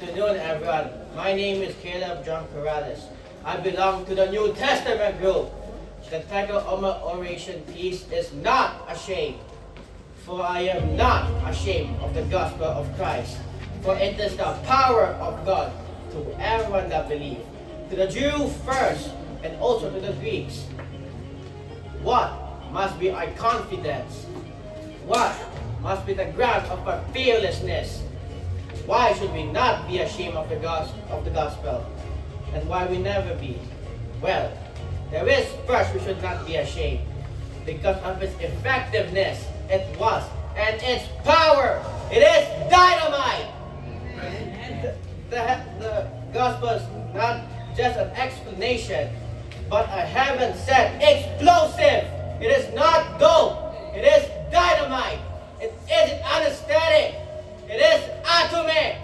afternoon, everyone. My name is Caleb John Corrales. I belong to the New Testament group. The title of my oration piece is Not Ashamed. For I am not ashamed of the gospel of Christ. For it is the power of God to everyone that believes. To the Jew first, and also to the Greeks. What must be our confidence? What must be the ground of our fearlessness? Why should we not be ashamed of the gospel? And why we never be? Well, there is first we should not be ashamed because of its effectiveness. It was, and its power. It is dynamite. The gospel is not just an explanation, but a heaven-sent explosive. It is not gold. It is dynamite. It isn't anesthetic. It is atomic.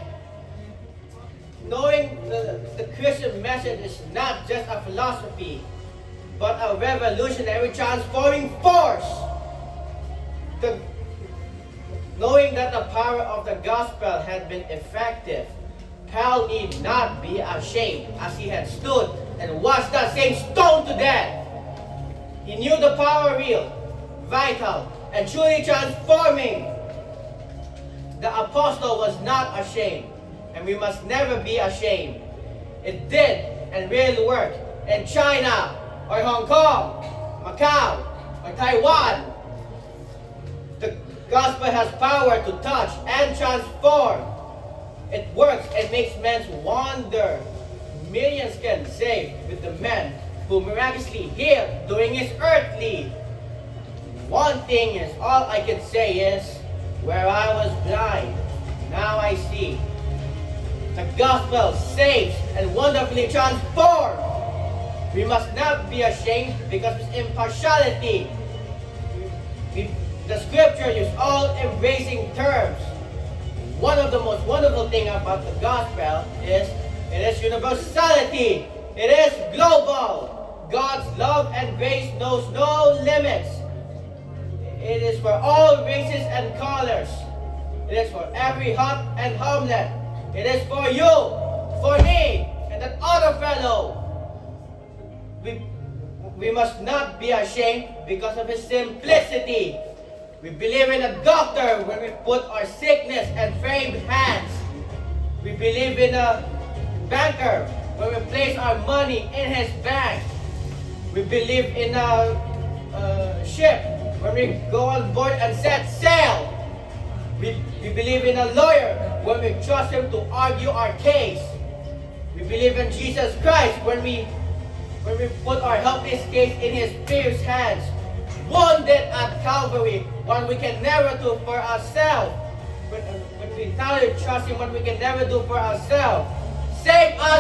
Knowing the Christian message is not just a philosophy, but a revolutionary transforming force. Knowing that the power of the gospel had been effective, Paul need not be ashamed as he had stood and watched that same stoned to death. He knew the power real, vital, and truly transforming. The apostle was not ashamed, and we must never be ashamed. It did and really worked in China, or Hong Kong, Macau, or Taiwan. The gospel has power to touch and transform. It works and makes men wonder. Millions can save with the man who miraculously healed during his earthly. One thing is, all I can say is, where I was blind, now I see. The gospel saves and wonderfully transforms. We must not be ashamed because of its impartiality. The scripture uses all embracing terms. One of the most wonderful things about the gospel is it is universality. It is global. God's love and grace knows no limits. It is for all races and colors. It is for every hut and hamlet. It is for you, for me, and that other fellow. We must not be ashamed because of his simplicity. We believe in a doctor when we put our sickness and framed hands. We believe in a banker when we place our money in his bank. We believe in a ship when we go on board and set sail. We believe in a lawyer when we trust him to argue our case. We believe in Jesus Christ when we put our helpless case in his pierced hands. Wounded at Calvary, one we can never do for ourselves. When we entirely trust him, what we can never do for ourselves. Save us